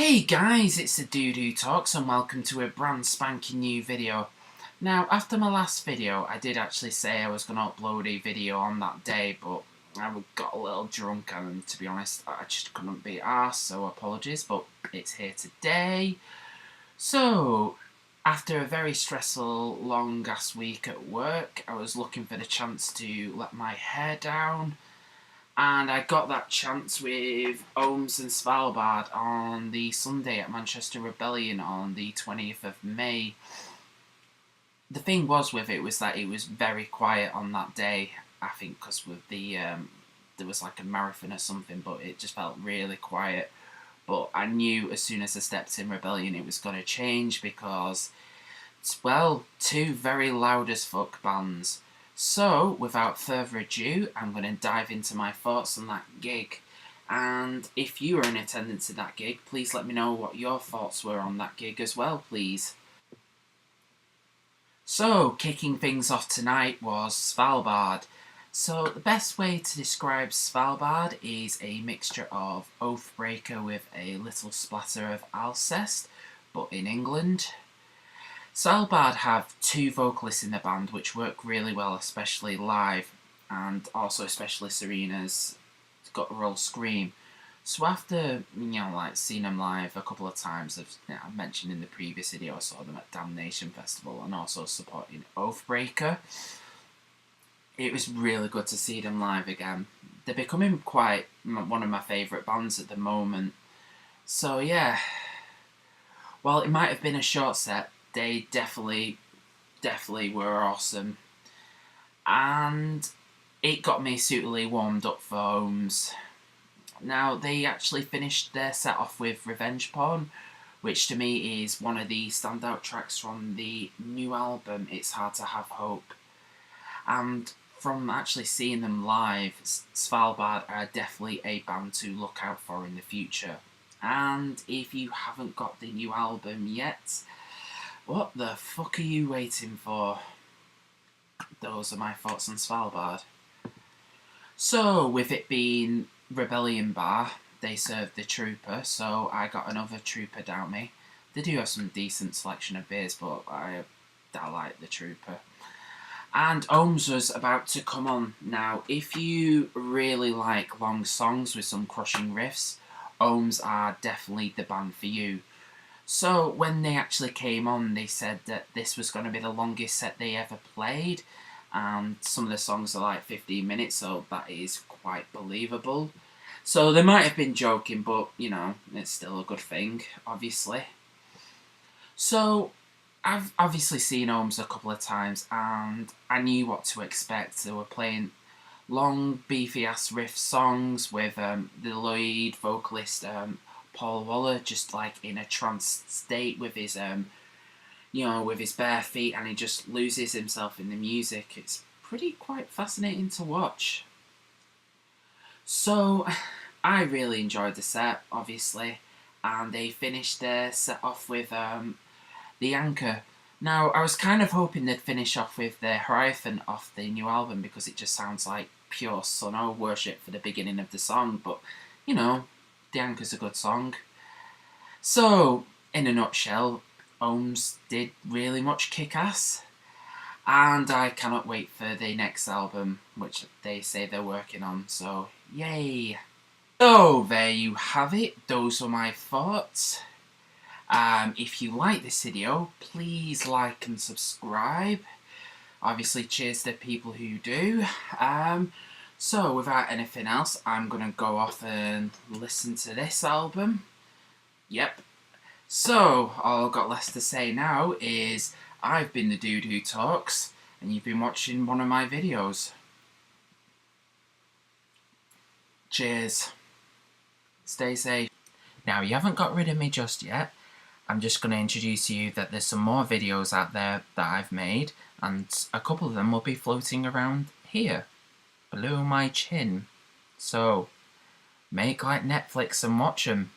Hey guys, it's the Dude Who Talks and welcome to a brand spanking new video. Now, after my last video, I did actually say I was going to upload a video on that day, but I got a little drunk and to be honest, I just couldn't be arsed, so apologies, but it's here today. So, after a very stressful, long-ass week at work, I was looking for the chance to let my hair down. And I got that chance with Ohhms and Svalbard on the Sunday at Manchester Rebellion on the 20th of May. The thing was with it was that it was very quiet on that day, I think because with the there was like a marathon or something, but it just felt really quiet. But I knew as soon as I stepped in Rebellion it was going to change because it's, well, two very loud as fuck bands. So, without further ado, I'm going to dive into my thoughts on that gig. And if you were in attendance at that gig, please let me know what your thoughts were on that gig as well, please. So, kicking things off tonight was Svalbard. So, the best way to describe Svalbard is a mixture of Oathbreaker with a little splatter of Alcest, but in England. Svalbard have two vocalists in the band which work really well, especially live, and also especially Serena's got a real scream. So after, like seeing them live a couple of times, I mentioned in the previous video I saw them at Damnation Festival and also supporting Oathbreaker. It was really good to see them live again. They're becoming quite one of my favourite bands at the moment. So yeah, while it might have been a short set, they definitely were awesome. And it got me suitably warmed up for Ohhms. Now, they actually finished their set off with Revenge Porn, which to me is one of the standout tracks from the new album, It's Hard to Have Hope. And from actually seeing them live, Svalbard are definitely a band to look out for in the future. And if you haven't got the new album yet, what the fuck are you waiting for? Those are my thoughts on Svalbard. So, with it being Rebellion Bar, they served the Trooper, so I got another Trooper down me. They do have some decent selection of beers, but I like the Trooper. And Ohhms was about to come on. Now, if you really like long songs with some crushing riffs, Ohhms are definitely the band for you. So, when they actually came on, they said that this was going to be the longest set they ever played. And some of the songs are like 15 minutes, so that is quite believable. So, they might have been joking, but, it's still a good thing, obviously. So, I've obviously seen Ohhms a couple of times, and I knew what to expect. They were playing long, beefy-ass riff songs with the lead vocalist, Paul Waller, just like in a trance state with his with his bare feet, and he just loses himself in the music. It's quite fascinating to watch. So I really enjoyed the set, obviously, and they finished their set off with The Anchor. Now, I was kind of hoping they'd finish off with the Hierophant off the new album because it just sounds like pure sono worship for the beginning of the song, but The Anchor's a good song. So, in a nutshell, Ohhms did really much kick ass. And I cannot wait for the next album, which they say they're working on, so yay! So, there you have it. Those were my thoughts. If you like this video, please like and subscribe. Obviously, cheers to people who do. So, without anything else, I'm going to go off and listen to this album. Yep. So, all I've got less to say now is I've been the Dude Who Talks, and you've been watching one of my videos. Cheers. Stay safe. Now, you haven't got rid of me just yet. I'm just going to introduce you that there's some more videos out there that I've made, and a couple of them will be floating around here, below my chin. So, make like Netflix and watch them.